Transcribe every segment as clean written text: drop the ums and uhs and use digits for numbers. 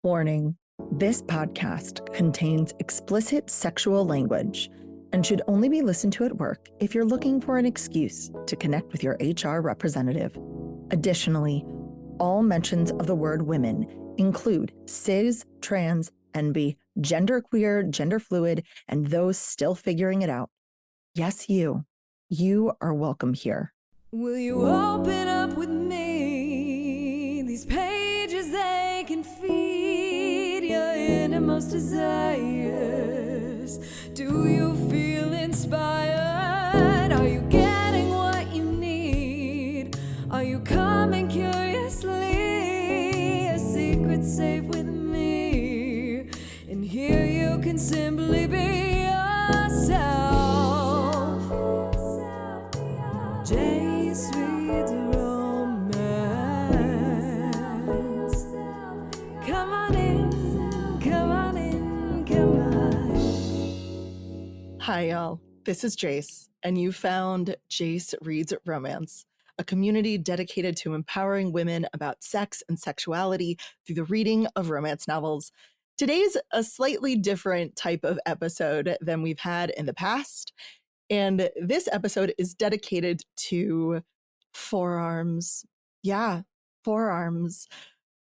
Warning, this podcast contains explicit sexual language and should only be listened to at work if you're looking for an excuse to connect with your HR representative. Additionally, all mentions of the word women include cis, trans, NB, genderqueer, gender fluid, and those still figuring it out. Yes, you are welcome here. Will you open up with me? These pages, they can feed your innermost desires. Do you feel inspired? Are you getting what you need? Are you coming curiously? A secret safe with me. And here you can simply be yourself. J's Sweet Romance. Come on in, come on in, come on. Hi, y'all. This is Jace, and you found Jace Reads Romance, a community dedicated to empowering women about sex and sexuality through the reading of romance novels. Today's a slightly different type of episode than we've had in the past. And this episode is dedicated to forearms. Yeah, forearms.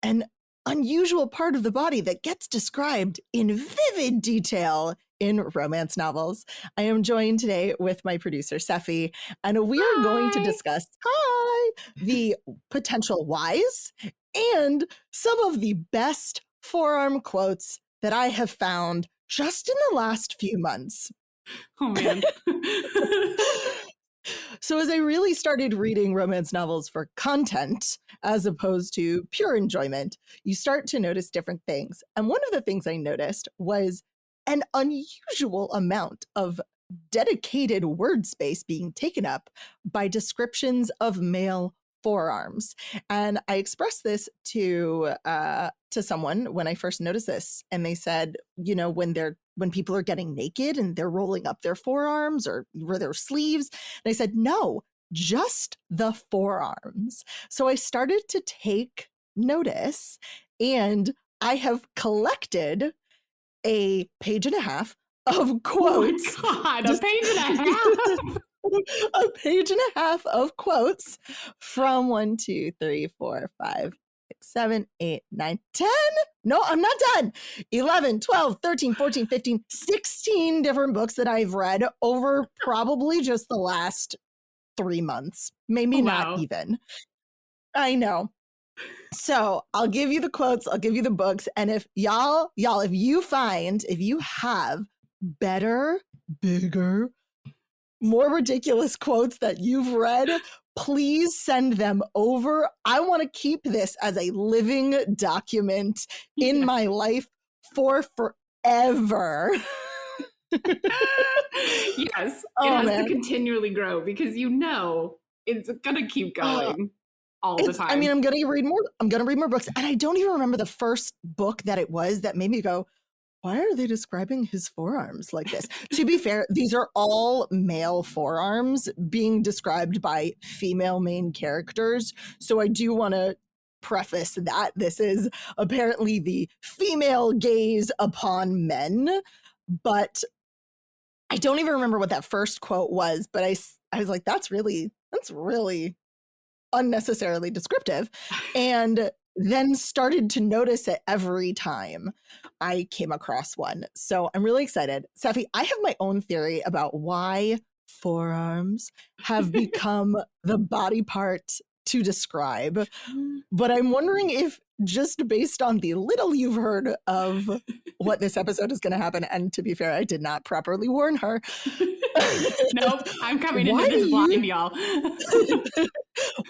An unusual part of the body that gets described in vivid detail in romance novels. I am joined today with my producer, Sephi, and we are going to discuss, the potential whys and some of the best forearm quotes that I have found just in the last few months. Oh, man. So as I really started reading romance novels for content, as opposed to pure enjoyment, you start to notice different things. And one of the things I noticed was an unusual amount of dedicated word space being taken up by descriptions of male forearms. And I expressed this to someone when I first noticed this, and they said, you know, when people are getting naked and they're rolling up their forearms or their sleeves. And I said, no, just the forearms. So I started to take notice, and I have collected a page and a half of quotes. Oh my God, a page and a half. A page and a half of quotes from 1, 2, 3, 4, 5, 6, 7, 8, 9, 10. No, I'm not done. 11, 12, 13, 14, 15, 16 different books that I've read over probably just the last 3 months. Maybe not even. I know. So I'll give you the quotes, I'll give you the books. And if y'all, if you have better, bigger, more ridiculous quotes that you've read, please send them over. I want to keep this as a living document in my life for forever. Yes, it has to continually grow because it's gonna keep going all the time. I mean, I'm gonna read more books, and I don't even remember the first book that it was that made me go, why are they describing his forearms like this? To be fair, these are all male forearms being described by female main characters. So I do want to preface that this is apparently the female gaze upon men. But I don't even remember what that first quote was. But I was like, that's really unnecessarily descriptive. And then started to notice it every time I came across one. So I'm really excited. Sephi, I have my own theory about why forearms have become the body part to describe. But I'm wondering if, just based on the little you've heard of what this episode is going to happen, and to be fair, I did not properly warn her. Nope, I'm coming into this blind, y'all.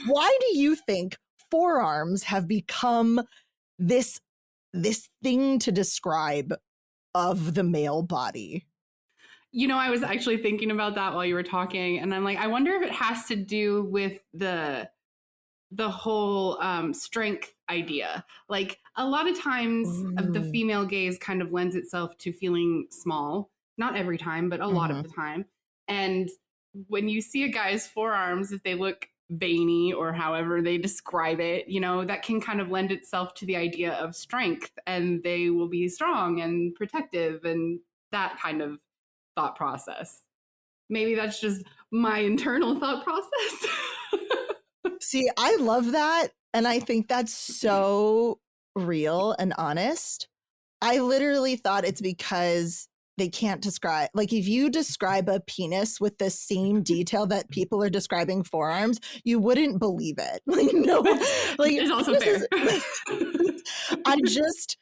Why do you think forearms have become this thing to describe of the male body? You know, I was actually thinking about that while you were talking, and I'm like, I wonder if it has to do with the whole strength idea. Like, a lot of times the female gaze kind of lends itself to feeling small. Not every time, but a lot of the time. And when you see a guy's forearms, if they look veiny or however they describe it, you know, that can kind of lend itself to the idea of strength, and they will be strong and protective and that kind of thought process. Maybe that's just my internal thought process. See, I love that. And I think that's so real and honest. I literally thought it's because they can't describe, like, if you describe a penis with the same detail that people are describing forearms, you wouldn't believe it. Like, no, like, It's also fair. I just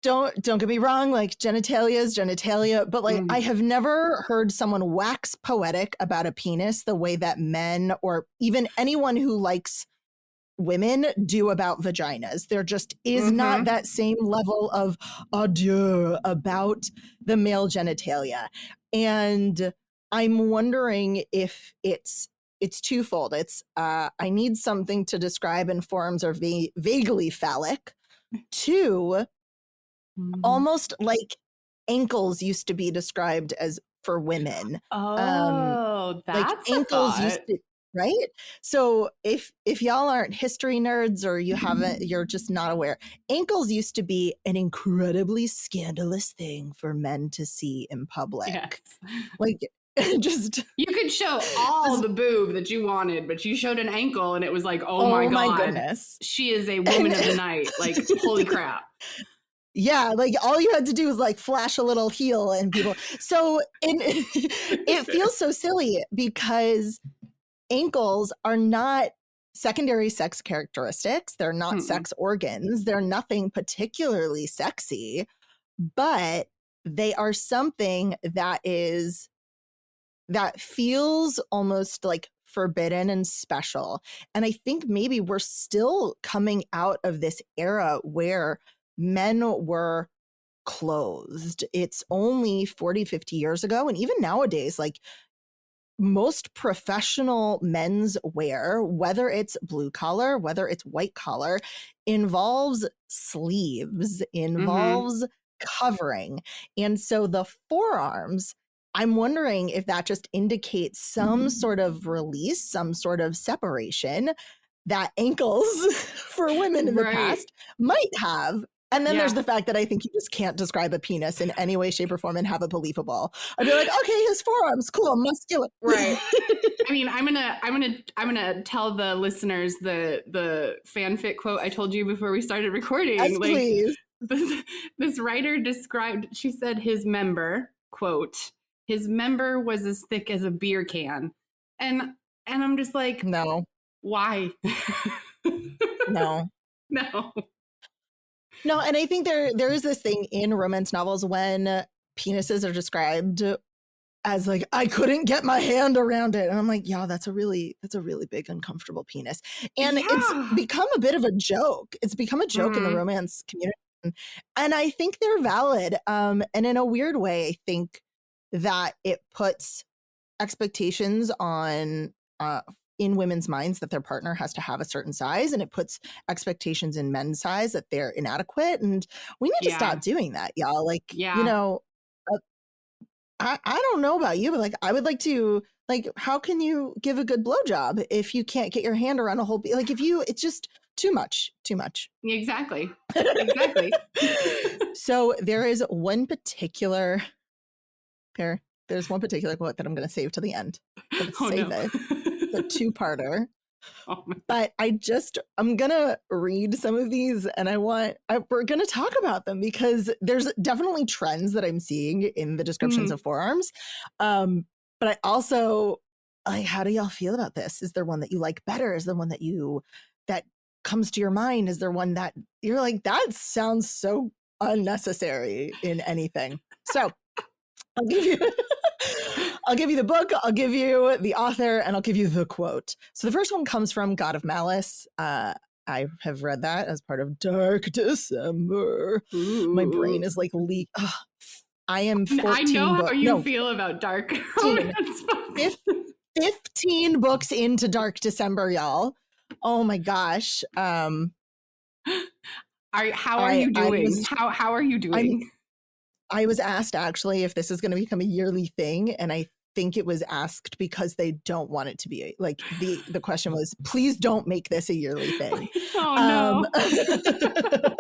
don't get me wrong, like, genitalia is genitalia, but like, I have never heard someone wax poetic about a penis the way that men or even anyone who likes women do about vaginas. There just is not that same level of adieu about the male genitalia. And I'm wondering if it's twofold. It's I need something to describe, and forearms are vaguely phallic. Two, almost like ankles used to be described as for women. Oh, Like that's a ankles thought. used to, right? So if y'all aren't history nerds or you're just not aware, ankles used to be an incredibly scandalous thing for men to see in public. Yes. Like, just You could show all the boob that you wanted, but you showed an ankle and it was like, oh my God, goodness. she is a woman of the night. Like, holy crap. Yeah, like all you had to do was like flash a little heel and people. So it feels so silly because ankles are not secondary sex characteristics. They're not sex organs. They're nothing particularly sexy, but they are something that feels almost like forbidden and special. And I think maybe we're still coming out of this era where men were clothed. It's only 40, 50 years ago. And even nowadays, like, most professional men's wear, whether it's blue collar, whether it's white collar, involves sleeves, involves covering. And so the forearms, I'm wondering if that just indicates some sort of release, some sort of separation that ankles for women in the past might have. And then there's the fact that I think you just can't describe a penis in any way, shape, or form and have it believable. I'd be like, okay, his forearms, cool, muscular. Right. I mean, I'm gonna tell the listeners the fanfic quote I told you before we started recording. Yes, like, please. This writer described, she said his member, quote, his member was as thick as a beer can. And I'm just like, no. Why? No. No. No, and I think there is this thing in romance novels when penises are described as like, I couldn't get my hand around it. And I'm like, yeah, that's a really big, uncomfortable penis. And it's become a bit of a joke. It's become a joke in the romance community. And I think they're valid. And in a weird way, I think that it puts expectations on in women's minds that their partner has to have a certain size, and it puts expectations in men's size that they're inadequate. And we need to stop doing that, y'all. Like, you know, I don't know about you, but like, I would like to, like, how can you give a good blowjob if you can't get your hand around a whole, like, if you, it's just too much. Exactly. So there's one particular quote that I'm going to save to the end. Save it. The two-parter. But I'm gonna read some of these, and we're gonna talk about them because there's definitely trends that I'm seeing in the descriptions of forearms. But I also, like, how do y'all feel about this? Is there one that you like better? Is there one that comes to your mind? Is there one that you're like, that sounds so unnecessary in anything? So I'll give you the book, I'll give you the author, and I'll give you the quote. So the first one comes from God of Malice. I have read that as part of Dark December. Ooh. My brain is like leak. I am 14 I know how you feel about dark romance books. 15 books into Dark December, y'all. Oh my gosh. How are you doing? How are you doing? I was asked actually if this is going to become a yearly thing, and I think it was asked because they don't want it to be like the question was, please don't make this a yearly thing. Oh no.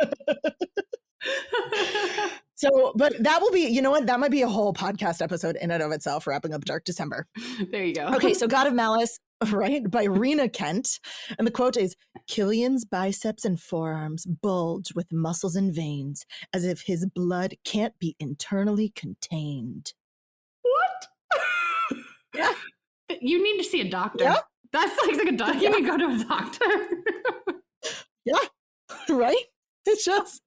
So, but that will be, you know what? That might be a whole podcast episode in and of itself, wrapping up Dark December. There you go. Okay, so God of Malice, right, by Rena Kent. And the quote is, Killian's biceps and forearms bulge with muscles and veins as if his blood can't be internally contained. What? Yeah. You need to see a doctor. Yeah. That's like a doctor. You need to go to a doctor. Yeah, right? It's just...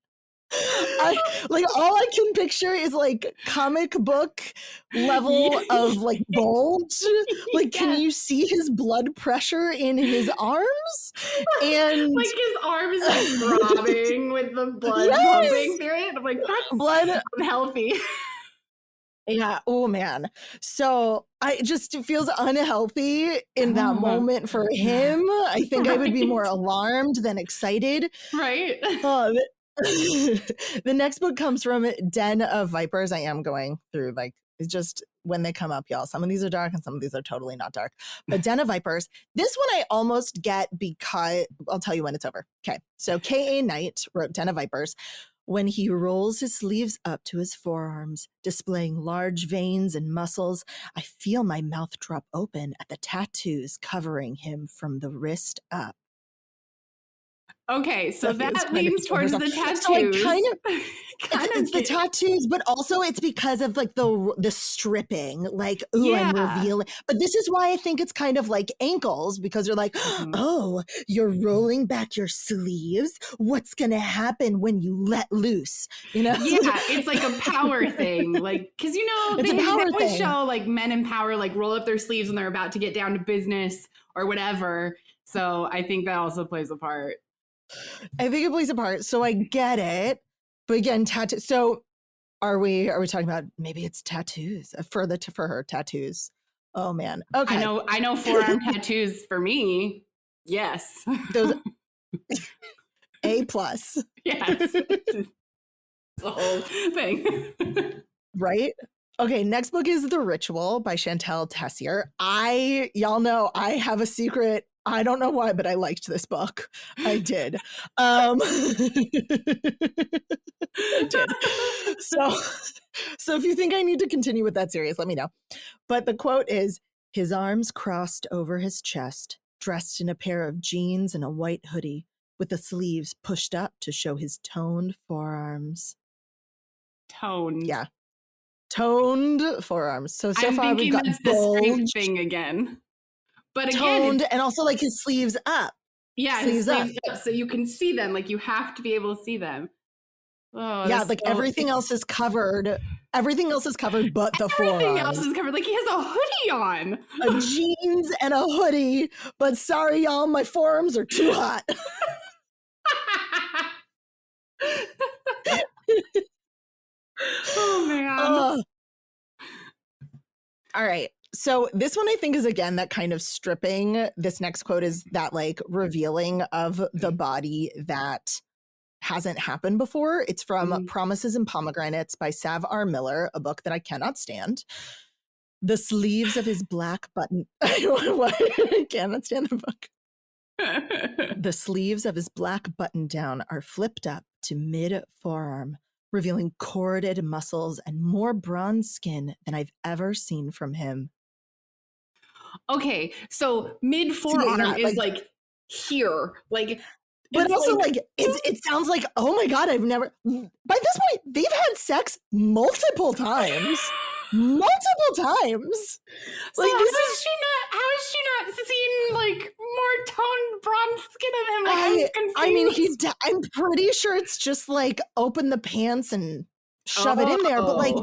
all I can picture is like comic book level of like bulge. Like, can you see his blood pressure in his arms? And like his arm is like throbbing with the blood pumping through it. I'm like, that's blood unhealthy. Yeah. Oh man. So it just feels unhealthy in that moment for him. I think I would be more alarmed than excited. Right. The next book comes from Den of Vipers. I am going through like, it's just when they come up, y'all. Some of these are dark and some of these are totally not dark. But Den of Vipers, this one I almost get because I'll tell you when it's over. Okay. So K.A. Knight wrote Den of Vipers. When he rolls his sleeves up to his forearms, displaying large veins and muscles, I feel my mouth drop open at the tattoos covering him from the wrist up. Okay, so that leans towards the tattoos. So it's the tattoos, but also it's because of like the stripping, like, ooh, I'm revealing. But this is why I think it's kind of like ankles, because you're like, oh, you're rolling back your sleeves. What's gonna happen when you let loose? You know? Yeah, it's like a power thing. Like, because you know, they always show like men in power like roll up their sleeves when they're about to get down to business or whatever. So I think that also plays a part. I think it plays a part. So I get it. But again, tattoo. So are we talking about maybe it's tattoos for her tattoos? Oh man. Okay. I know forearm tattoos for me. Yes. Those A+. Yes. The whole thing. Right? Okay, next book is The Ritual by Chantal Tessier. Y'all know I have a secret. I don't know why, but I liked this book. I did. I did. So if you think I need to continue with that series, let me know. But the quote is, his arms crossed over his chest, dressed in a pair of jeans and a white hoodie, with the sleeves pushed up to show his toned forearms. Toned. Yeah. Toned forearms. So I'm far we've got that's the strength thing again. But toned, again, and also like his sleeves up. Yeah, his sleeves up, so you can see them. Like you have to be able to see them. Oh, yeah, like everything else is covered. Everything else is covered, but the forearms. Everything else is covered. Like he has a hoodie on, a jeans and a hoodie. But sorry, y'all, my forearms are too hot. Oh man. All right. So this one I think is again that kind of stripping. This next quote is that like revealing of the body that hasn't happened before. It's from Promises and Pomegranates by Sav R. Miller, a book that I cannot stand. The sleeves of his black button. I cannot stand the book. The sleeves of his black button down are flipped up to mid forearm, revealing corded muscles and more bronze skin than I've ever seen from him. Okay, so mid forearm is like here, like, but also like it sounds like, oh my god, I've never. By this point, they've had sex multiple times. Multiple times. So like, how is she not seen like more toned bronze skin of him? Like, I'm confused. I mean, I'm pretty sure it's just like open the pants and shove it in there. But like,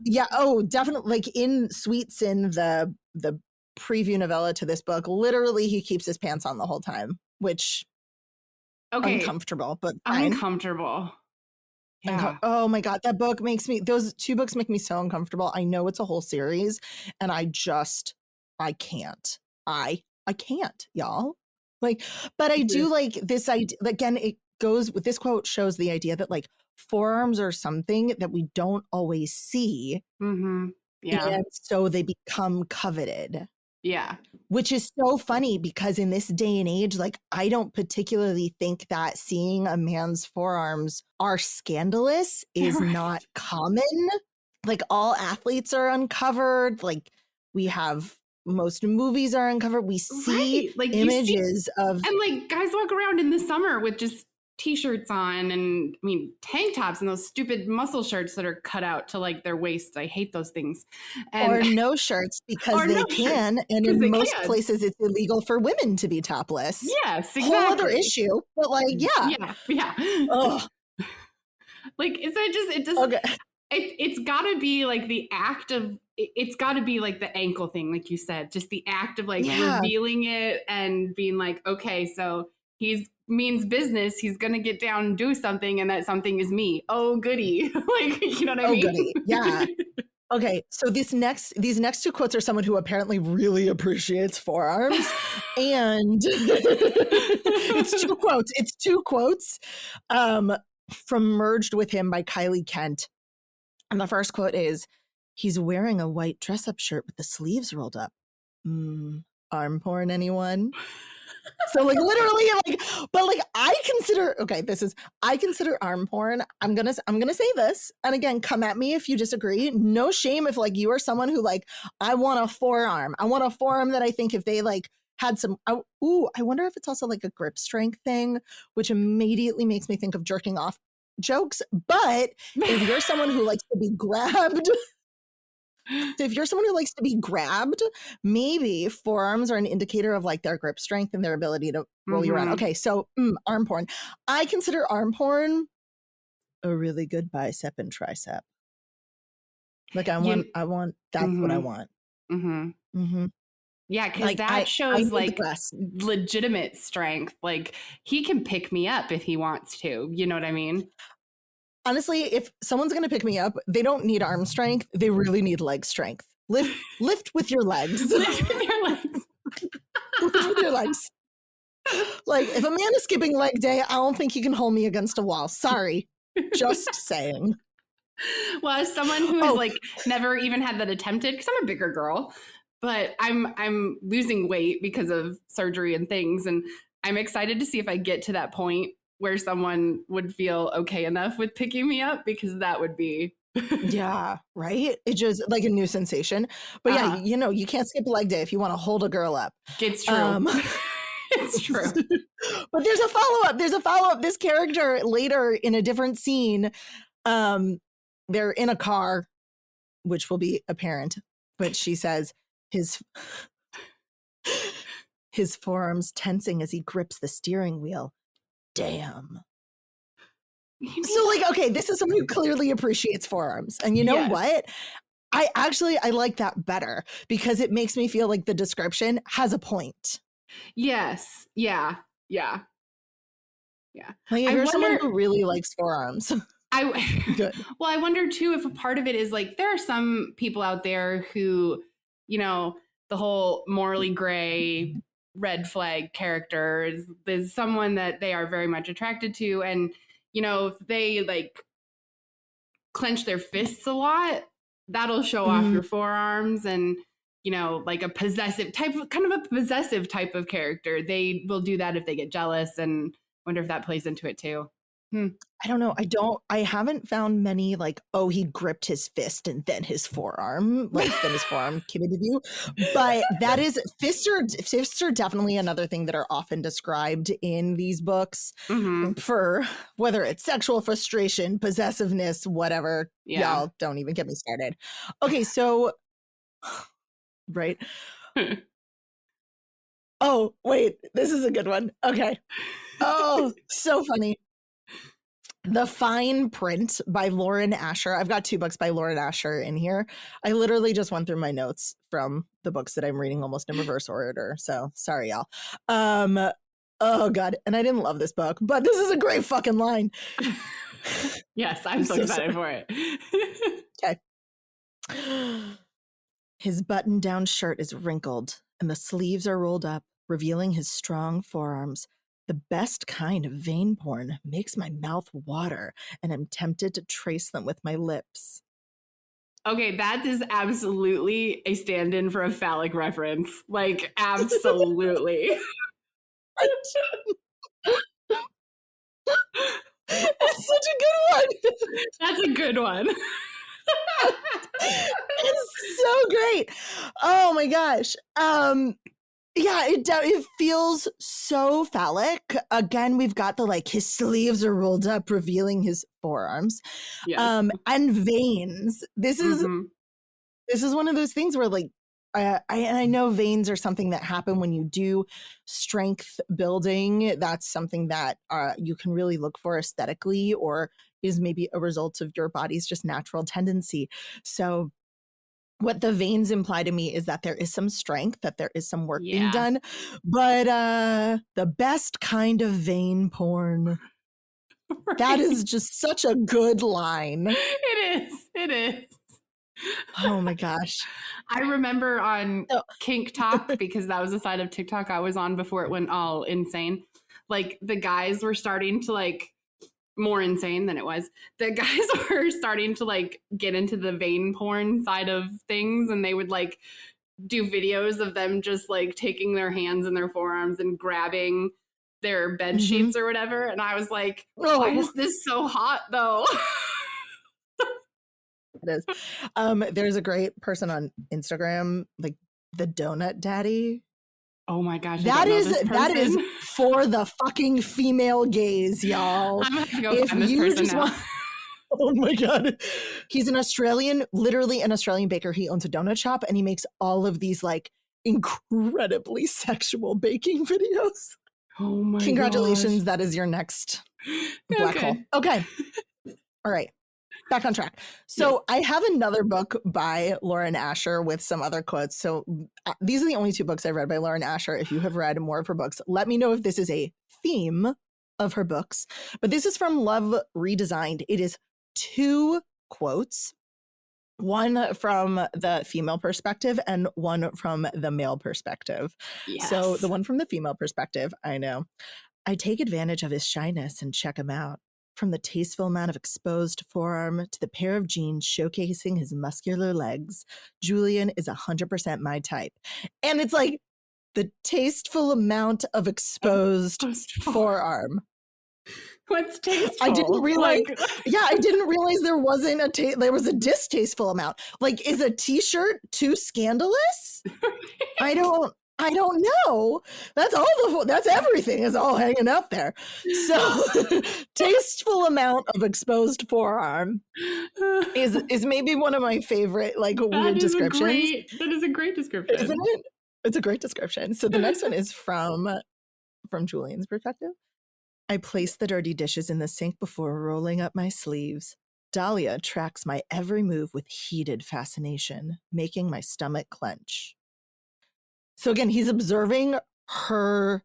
yeah, definitely. Like in Sweet Sin, the preview novella to this book, literally he keeps his pants on the whole time, which uncomfortable, but fine. Uncomfortable. Yeah. Oh my god, that book those two books make me so uncomfortable. I know it's a whole series and I can't, y'all. Like, but I do like this idea. Again, it goes with this quote, shows the idea that like forearms are something that we don't always see. Yeah. And so they become coveted. Yeah. Which is so funny because in this day and age, like, I don't particularly think that seeing a man's forearms are scandalous is Right. not common. Like, all athletes are uncovered. Like, we have most movies are uncovered. We see Right. Like you see, images of, and like guys walk around in the summer with just t-shirts on and I mean tank tops and those stupid muscle shirts that are cut out to like their waists. I hate those things. And or no shirts because or no they shirts can. And because in they most can. places, it's illegal for women to be topless. Yes, Whole other exactly. issue. But like, yeah. Yeah. Yeah. Oh, Like it just okay. it's got to be like the act of it's got to be like the ankle thing like you said, just the act of like Yeah. revealing it and being like, okay, so he's means business, he's gonna get down and do something, and that something is me. Oh goody. Like, you know what I Oh, mean? goody. Yeah. Okay, so these next two quotes are someone who apparently really appreciates forearms, and it's two quotes. It's two quotes from Merged with Him by Kylie Kent. And the first quote is, "He's wearing a white dress-up shirt with the sleeves rolled up. Arm porn, anyone?" So like literally like, but like I consider arm porn. I'm gonna say this, and again, come at me if you disagree. No shame if like you are someone who like, I want a forearm. I want a forearm that I think if they like had some, I wonder if it's also like a grip strength thing, which immediately makes me think of jerking off jokes. But if you're someone who likes to be grabbed, maybe forearms are an indicator of like their grip strength and their ability to roll you around. Okay, so arm porn. I consider arm porn a really good bicep and tricep. Like I want that's what I want. Yeah, because Like that I shows need the like breast. legitimate strength. Like he can pick me up if he wants to. You know what I mean? Honestly, if someone's gonna pick me up, they don't need arm strength. They really need leg strength. Lift with your legs. Lift with your legs. Lift with your legs. Like, if a man is skipping leg day, I don't think he can hold me against a wall. Sorry. Just saying. Well, as someone who's like never even had that attempted, because I'm a bigger girl, but I'm losing weight because of surgery and things, and I'm excited to see if I get to that point where someone would feel okay enough with picking me up, because that would be yeah, right? It's just like a new sensation. But yeah, you know, you can't skip leg day if you want to hold a girl up. It's true. It's true. But there's a follow-up. This character later in a different scene, they're in a car, which will be apparent, but she says his forearms tensing as he grips the steering wheel. Damn. So like, okay, this is someone who clearly appreciates forearms. And you know what? I like that better because it makes me feel like the description has a point. Yes. Yeah. Yeah. Yeah. Like if you're someone who really likes forearms. Good. Well, I wonder too if a part of it is like there are some people out there who, you know, the whole morally gray red flag character is someone that they are very much attracted to, and you know, if they like clench their fists a lot, that'll show off your forearms. And you know, like a possessive type of character, they will do that if they get jealous, and wonder if that plays into it too. I don't know. I haven't found many like, oh, he gripped his fist and then his forearm, committed you. But that is fists are definitely another thing that are often described in these books for whether it's sexual frustration, possessiveness, whatever. Yeah. Y'all don't even get me started. Okay, so right. Oh, wait, this is a good one. Okay. Oh, so funny. The Fine Print by Lauren Asher. I've got 2 books by Lauren Asher in here. I literally just went through my notes from the books that I'm reading almost in reverse order. So sorry, y'all. Oh God. And I didn't love this book, but this is a great fucking line. Yes, I'm so excited for it. Okay. His button-down shirt is wrinkled and the sleeves are rolled up, revealing his strong forearms. The best kind of vein porn makes my mouth water, and I'm tempted to trace them with my lips. Okay, that is absolutely a stand-in for a phallic reference. Like, absolutely. It's such a good one. That's a good one. It's so great. Oh my gosh. Yeah, it feels so phallic. Again, we've got the like his sleeves are rolled up, revealing his forearms. Yes. And veins. This is one of those things where like I know veins are something that happen when you do strength building. That's something that you can really look for aesthetically, or is maybe a result of your body's just natural tendency. So what the veins imply to me is that there is some strength, that there is some work being Yeah. done, but the best kind of vein porn. That is just such a good line. It is. It is. Oh my gosh. I remember on So- Kink Talk, because that was the side of TikTok I was on before it went all insane. Like the guys were starting to like more insane than it was. The guys were starting to like get into the vein porn side of things, and they would like do videos of them just like taking their hands in their forearms and grabbing their bed sheets or whatever. And I was like, why is this so hot though? It is. There's a great person on Instagram, like the Donut Daddy. Oh my gosh. That is for the fucking female gaze, y'all. I'm gonna have to go find this person now. Oh my God. He's an Australian, literally an Australian baker. He owns a donut shop and he makes all of these like incredibly sexual baking videos. Oh my Congratulations. gosh. That is your next black hole. Okay. All right. Back on track. So I have another book by Lauren Asher with some other quotes. So these are the only two books I've read by Lauren Asher. If you have read more of her books, let me know if this is a theme of her books. But this is from Love Redesigned. It is 2 quotes, one from the female perspective and one from the male perspective. Yes. So the one from the female perspective, I know. I take advantage of his shyness and check him out. From the tasteful amount of exposed forearm to the pair of jeans showcasing his muscular legs, Julian is 100% my type. And it's like the tasteful amount of exposed forearm. What's tasteful? I didn't realize. Like, I didn't realize there wasn't there was a distasteful amount. Like, is a t-shirt too scandalous? I don't know. That's everything is all hanging out there. So tasteful amount of exposed forearm is maybe one of my favorite like weird descriptions. That is a great description. Isn't it? It's a great description. So the next one is from Julian's perspective. I place the dirty dishes in the sink before rolling up my sleeves. Dahlia tracks my every move with heated fascination, making my stomach clench. So again, he's observing her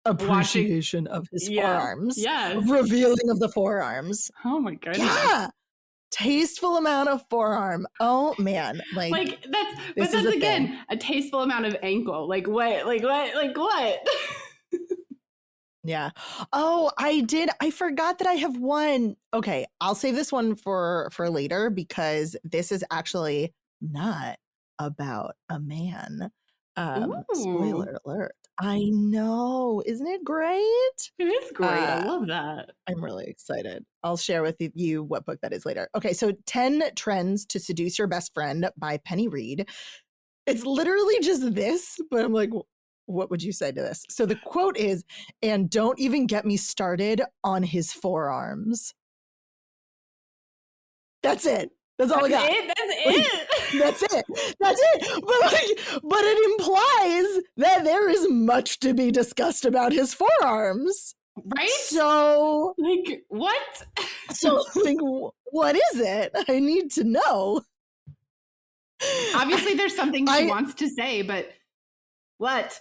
appreciation of his forearms. Yeah. Revealing of the forearms. Oh my goodness. Yeah. Tasteful amount of forearm. Oh man. Like that's again a tasteful amount of ankle. Like what? Yeah. Oh, I forgot that I have one. Okay, I'll save this one for later because this is actually not about a man. Spoiler alert. I know. Isn't it great? It is great. I love that. I'm really excited. I'll share with you what book that is later. Okay, so 10 Trends to Seduce Your Best Friend by Penny Reed. It's literally just this, but I'm like, what would you say to this? So the quote is, and don't even get me started on his forearms. That's it. That's all I got. That's it. But it implies that there is much to be discussed about his forearms. Right? So like what? So like what is it? I need to know. Obviously there's something she wants to say, but what?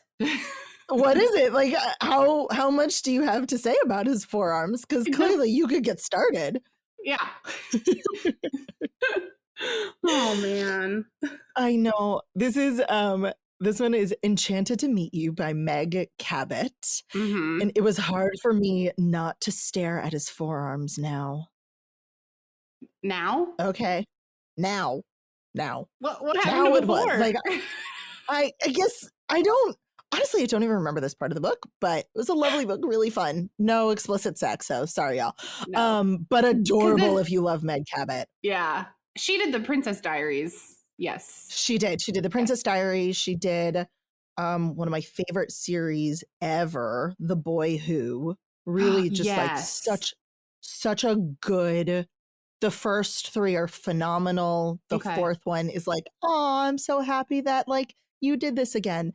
What is it? Like how much do you have to say about his forearms? Because clearly you could get started. Yeah. Oh man. I know. This one is Enchanted to Meet You by Meg Cabot. Mm-hmm. And it was hard for me not to stare at his forearms now. Now? Okay. Now. What happened Now to it was. before? Like, I guess I don't, honestly, I don't even remember this part of the book, but it was a lovely book, really fun. No explicit sex, so sorry, y'all. No. But adorable if you love Meg Cabot. Yeah. She did the Princess Diaries. Yes. She did the Princess Diaries. She did one of my favorite series ever, The Boy Who. Really just like such a good, the first 3 are phenomenal. The fourth one is like, oh, I'm so happy that like you did this again.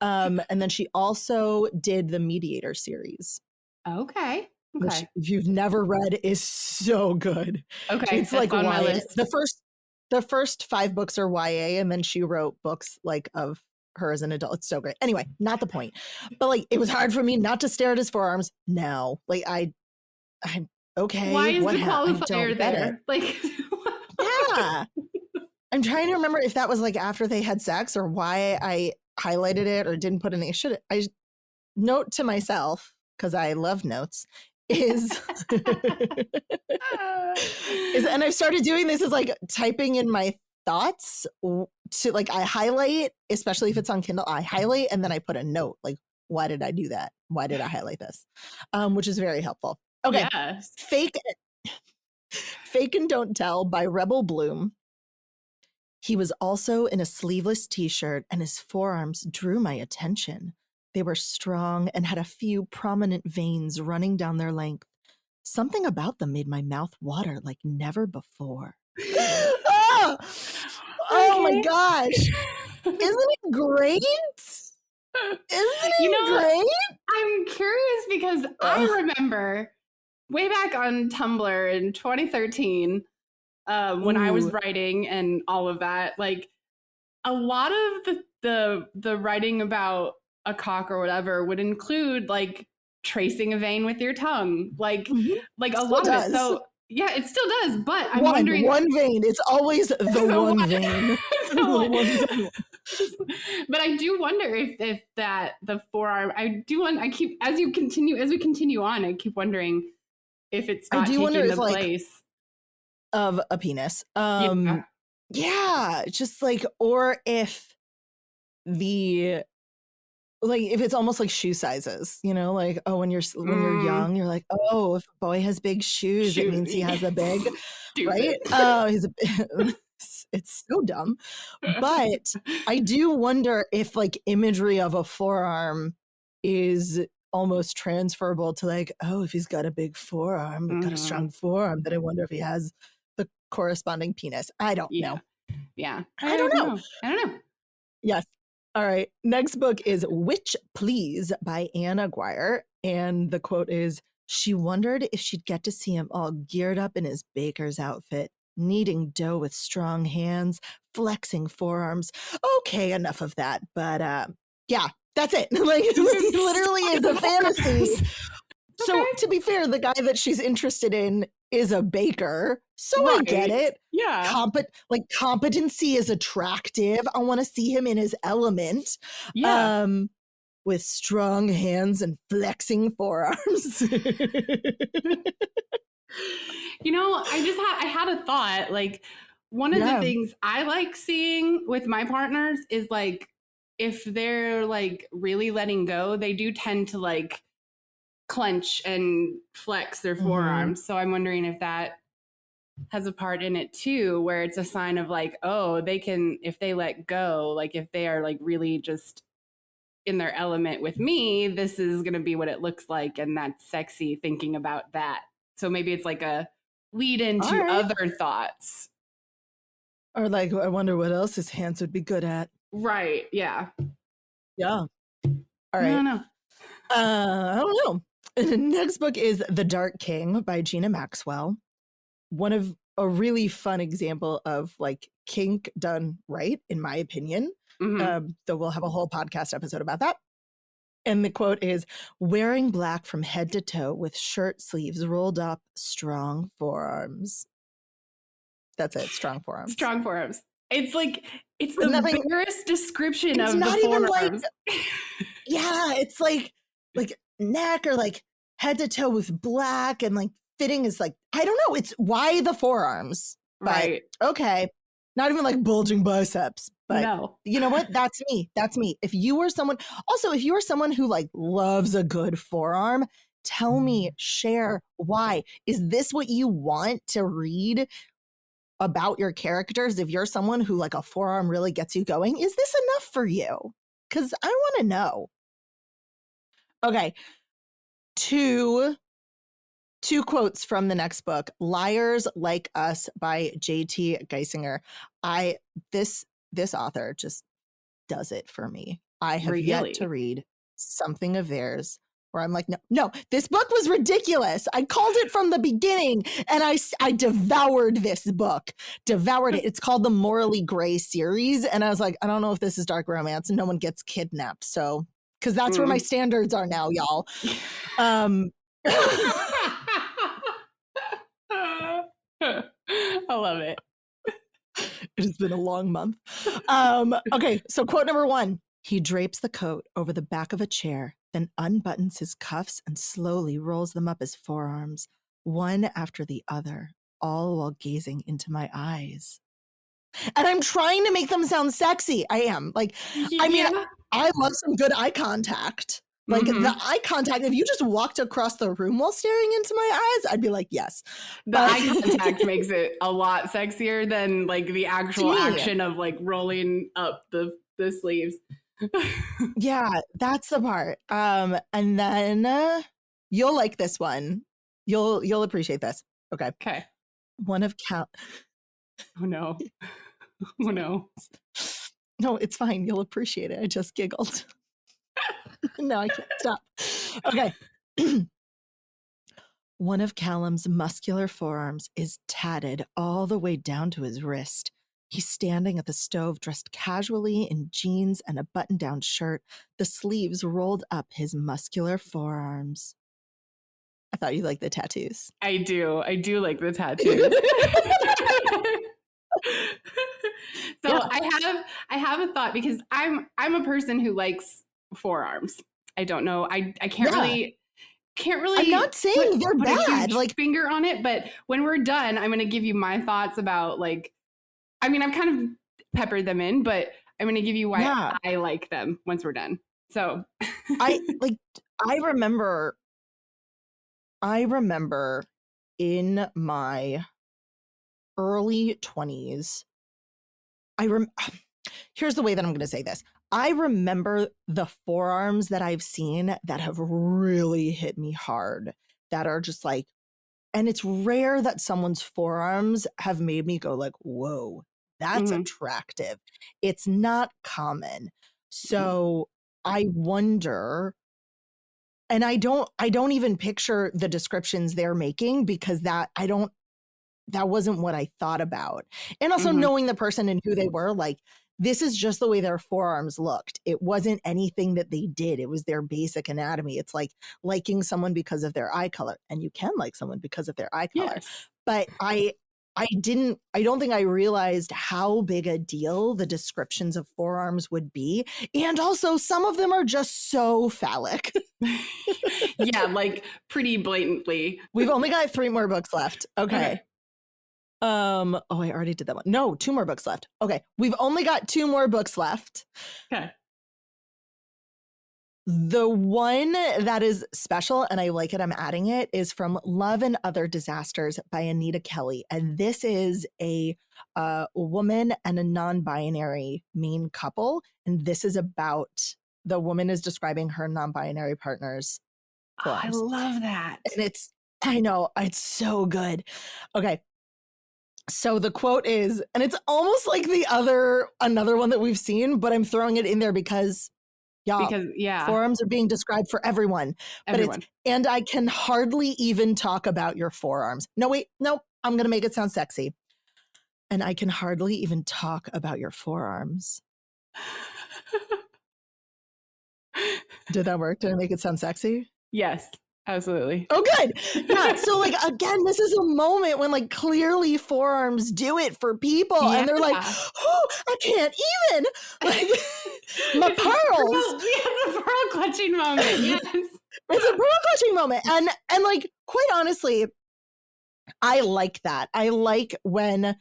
And then she also did the Mediator series. Okay. Which, if you've never read, is so good. Okay. It's like YA. The first 5 books are YA, and then she wrote books like of her as an adult. It's so great. Anyway, not the point. But like, it was hard for me not to stare at his forearms. No, like I'm okay. Why is the qualifier there? Like, yeah. I'm trying to remember if that was like after they had sex or why I highlighted it or didn't put any. I note to myself, because I love notes, is and I've started doing this is like typing in my thoughts to like, I highlight, especially if it's on Kindle, I highlight and then I put a note like, why did I do that? Why did I highlight this? Which is very helpful. Okay. Yes. Fake and Don't Tell by Rebel Bloom. He was also in a sleeveless t-shirt and his forearms drew my attention. They were strong and had a few prominent veins running down their length. Something about them made my mouth water like never before. Oh my gosh. Isn't it great? Isn't it great? I'm curious because I remember way back on Tumblr in 2013, when I was writing and all of that, like a lot of the writing about a cock or whatever would include like tracing a vein with your tongue, like a lot of it. So yeah, it still does. But I'm wondering, one vein. It's always the one vein. But I do wonder if that the forearm. I keep as we continue on. I keep wondering if it's not taking the place of a penis. Yeah, just like, or if if it's almost like shoe sizes, you know, like, oh, when you're young, you're like, oh, if a boy has big shoes, it means he has a big, right? Oh, it's so dumb. But I do wonder if like imagery of a forearm is almost transferable to like, oh, if he's got a big forearm, got a strong forearm, then I wonder if he has the corresponding penis. I don't know. Yeah. I don't know. I don't know. Yes. All right. Next book is Witch Please by Anne Aguirre. And the quote is, she wondered if she'd get to see him all geared up in his baker's outfit, kneading dough with strong hands, flexing forearms. Okay, enough of that. But yeah, that's it. Like, literally is a fantasy. So to be fair, the guy that she's interested in is a baker. So I get it. Yeah. Competency is attractive. I want to see him in his element. Yeah. With strong hands and flexing forearms. You know, I had a thought. Like, one of the things I like seeing with my partners is like, if they're like really letting go, they do tend to like clench and flex their forearms. So I'm wondering if that has a part in it too, where it's a sign of like, oh, they can, if they let go, like if they are like really just in their element with me, this is going to be what it looks like. And that's sexy thinking about that. So maybe it's like a lead into other thoughts. Or like, I wonder what else his hands would be good at. Right. Yeah. Yeah. All right. I don't know. The next book is The Dark King by Gina Maxwell. One of a really fun example of like kink done right, in my opinion. Though we'll have a whole podcast episode about that. And the quote is, wearing black from head to toe with shirt sleeves rolled up, strong forearms. That's it. Strong forearms. Strong forearms. It's like, it's the barest description of the forearms. Yeah, it's like neck or like head to toe with black, and like fitting is like, I don't know. It's why the forearms. Right. But okay. Not even like bulging biceps, but No. you know what? That's me. That's me. If you were someone, also, if you are someone who like loves a good forearm, tell me, share why. Is this what you want to read about your characters? If you're someone who like a forearm really gets you going, is this enough for you? Because I want to know. Okay. Two quotes from the next book, Liars Like Us by J.T. Geisinger. This author just does it for me. I have yet to read something of theirs where I'm like, no, this book was ridiculous. I called it from the beginning and I devoured this book, devoured it. It's called the Morally Gray series. And I was like, I don't know if this is dark romance and no one gets kidnapped. So, because that's where my standards are now, y'all. I love it. It has been a long month. Okay, so quote number 1. He drapes the coat over the back of a chair, then unbuttons his cuffs and slowly rolls them up his forearms, one after the other, all while gazing into my eyes. And I'm trying to make them sound sexy. I am. Like, I mean, I love some good eye contact. Like the eye contact, if you just walked across the room while staring into my eyes, I'd be like, yes. The eye contact makes it a lot sexier than like the actual action of like rolling up the sleeves. Yeah, that's the part. And then you'll like this one. You'll appreciate this. Okay. Okay. One of Oh no. Oh no. No, it's fine. You'll appreciate it. I just giggled. No, I can't stop. Okay. One of Callum's muscular forearms is tatted all the way down to his wrist. He's standing at the stove dressed casually in jeans and a button-down shirt, the sleeves rolled up his muscular forearms. I thought you liked the tattoos. I do like the tattoos. So yeah. I have a thought because I'm a person who likes forearms. I don't know. I can't really. I'm not saying they're bad. Like finger on it, but when we're done, I'm going to give you my thoughts about like. I mean, I've kind of peppered them in, but I'm going to give you why I like them once we're done. So I remember in my early 20s. Here's the way that I'm going to say this. I remember the forearms that I've seen that have really hit me hard, that are just like, and it's rare that someone's forearms have made me go like, whoa, that's attractive. It's not common. So I wonder, and I don't even picture the descriptions they're making because that wasn't what I thought about. And also knowing the person and who they were, like, this is just the way their forearms looked. It wasn't anything that they did. It was their basic anatomy. It's like liking someone because of their eye color. And you can like someone because of their eye color. Yes. But I don't think I realized how big a deal the descriptions of forearms would be. And also some of them are just so phallic. Yeah, like pretty blatantly. We've only got 3 more books left. Okay. I already did that one. No, 2 more books left. Okay. We've only got 2 more books left. Okay. The one that is special, and I like it, I'm adding it, is from Love and Other Disasters by Anita Kelly. And this is a woman and a non-binary main couple. And this is about, the woman is describing her non-binary partner's forearms. I love that. And I know, it's so good. Okay. So the quote is, and it's almost like another one that we've seen, but I'm throwing it in there because forearms are being described for everyone. But and I can hardly even talk about your forearms. No, I'm going to make it sound sexy. And I can hardly even talk about your forearms. Did that work? Did I make it sound sexy? Yes. Absolutely. Oh, good. Yeah. So like, again, this is a moment when like clearly forearms do it for people. Yeah. And they're like, oh, I can't even. Like, my pearls. Yeah, the pearl clutching moment. Yes. It's a pearl clutching moment. And like, quite honestly, I like that. I like when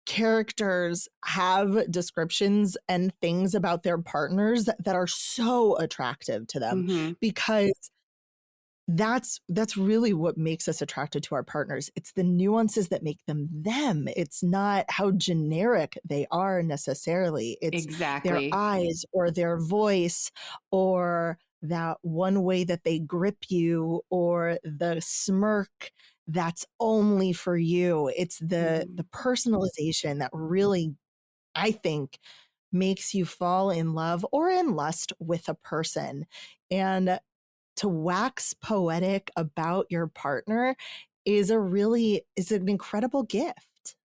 characters have descriptions and things about their partners that are so attractive to them Mhm. because that's really what makes us attracted to our partners. It's the nuances that make them them. It's not how generic they are necessarily. It's their Exactly. eyes or their voice or that one way that they grip you or the smirk that's only for you. It's the Mhm. personalization that really, I think, makes you fall in love or in lust with a person. And to wax poetic about your partner is an incredible gift.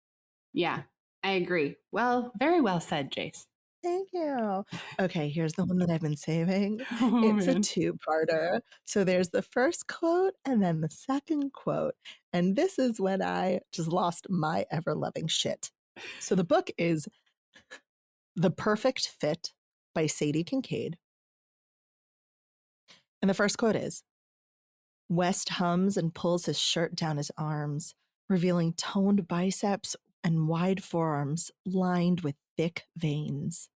Yeah, I agree. Well, very well said, Jace. Thank you. Okay, here's the one that I've been saving. Oh, It's a man. two-parter. So there's the first quote and then the second quote. And this is when I just lost my ever-loving shit. So the book is The Perfect Fit by Sadie Kincaid. And the first quote is, West hums and pulls his shirt down his arms, revealing toned biceps and wide forearms lined with thick veins.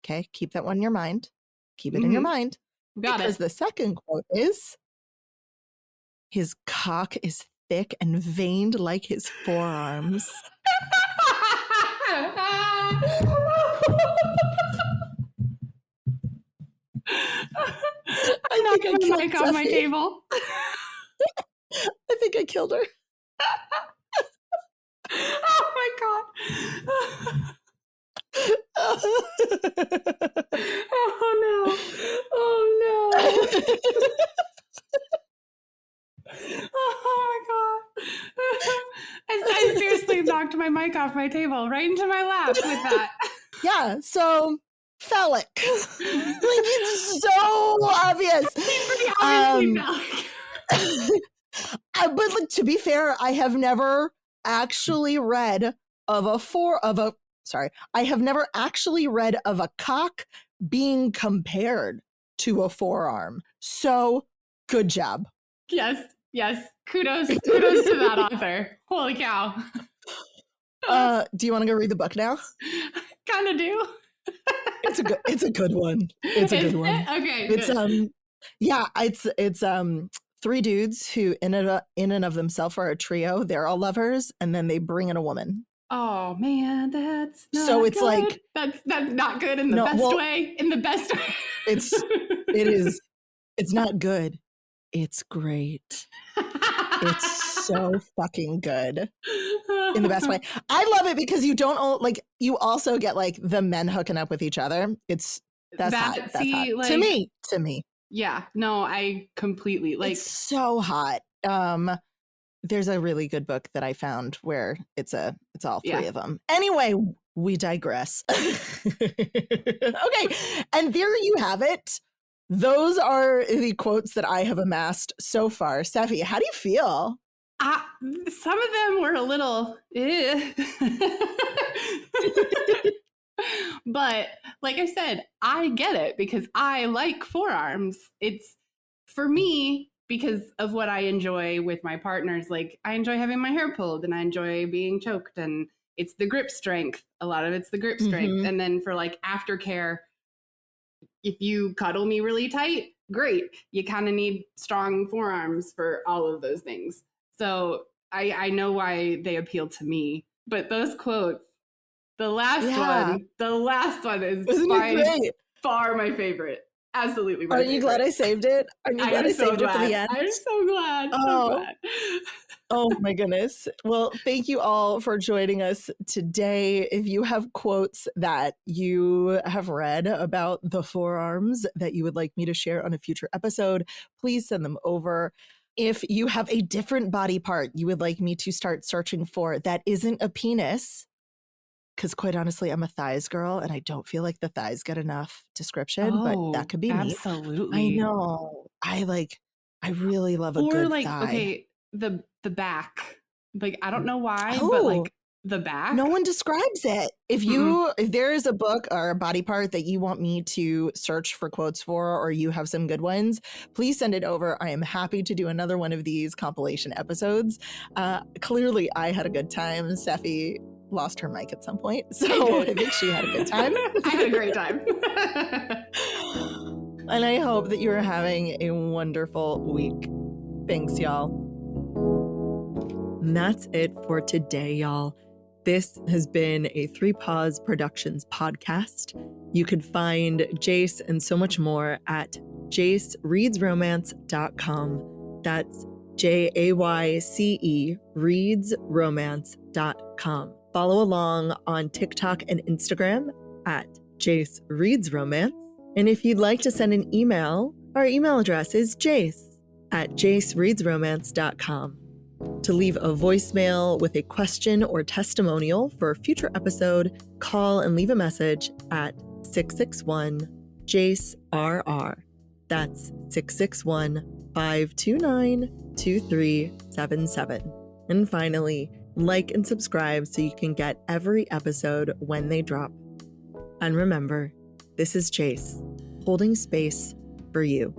Okay, keep that one in your mind. Keep it in your Mhm. mind. Got Because it. the second quote is, his cock is thick and veined like his forearms. I I think I knocked my killed mic off my Steffi. table. I think I killed her. Oh my god. Oh no. Oh no. Oh my god. I seriously knocked my mic off my table right into my lap with that. Yeah, so phallic. Like it's so obvious. Pretty obviously phallic. But like, to be fair, I have never actually read of I have never actually read of a cock being compared to a forearm. So good job. Yes, yes. Kudos to that author. Holy cow. Do you want to go read the book now? Kind of do. It's a good one. It's a Is good one. it? Okay, It's good. yeah, it's three dudes who in and of themselves are a trio. They're all lovers, and then they bring in a woman. Oh man, that's So not it's good. like That's not good in the no, best well, way. In the best way. it is it's not good. It's great. It's so fucking good in the best way. I love it because you don't like you also get like the men hooking up with each other. That's hot. That's hot. See, To like, me. yeah, no, I completely like. It's so hot. There's a really good book that I found where it's all three of them. Anyway, we digress. Okay, and there you have it. Those are the quotes that I have amassed so far. Steffi, how do you feel? Some of them were a little, but like I said, I get it because I like forearms. It's for me because of what I enjoy with my partners. Like I enjoy having my hair pulled and I enjoy being choked, and it's the grip strength. A lot of it's the grip strength. Mhm. And then for like aftercare, if you cuddle me really tight, great. You kind of need strong forearms for all of those things. So I know why they appeal to me. But those quotes, the last one is Isn't by it great? far my favorite. Absolutely my Aren't you glad favorite. I saved it? Aren't you glad I saved it for the end? I'm so glad. So Oh. glad. Oh my goodness. Well, thank you all for joining us today. If you have quotes that you have read about the forearms that you would like me to share on a future episode, please send them over. If you have a different body part you would like me to start searching for that isn't a penis, because quite honestly, I'm a thighs girl and I don't feel like the thighs get enough description, but that could be me. Absolutely. I know. I really love a Or good like, thigh. okay, the back. Like I don't know why, Oh, but like the back. No one describes it. If there is a book or a body part that you want me to search for quotes for, or you have some good ones, please send it over. I am happy to do another one of these compilation episodes. Clearly, I had a good time. Steffi lost her mic at some point, so I think she had a good time. I had a great time. And I hope that you're having a wonderful week. Thanks, y'all. And that's it for today, y'all. This has been a 3 Paws Productions podcast. You can find Jace and so much more at jacereadsromance.com. That's JAYCE readsromance.com. Follow along on TikTok and Instagram at Jace Reads Romance. And if you'd like to send an email, our email address is jace@jacereadsromance.com. To leave a voicemail with a question or testimonial for a future episode, call and leave a message at 661-JACE-RR. That's 661-529-2377. And finally, like and subscribe so you can get every episode when they drop. And remember, this is Jace, holding space for you.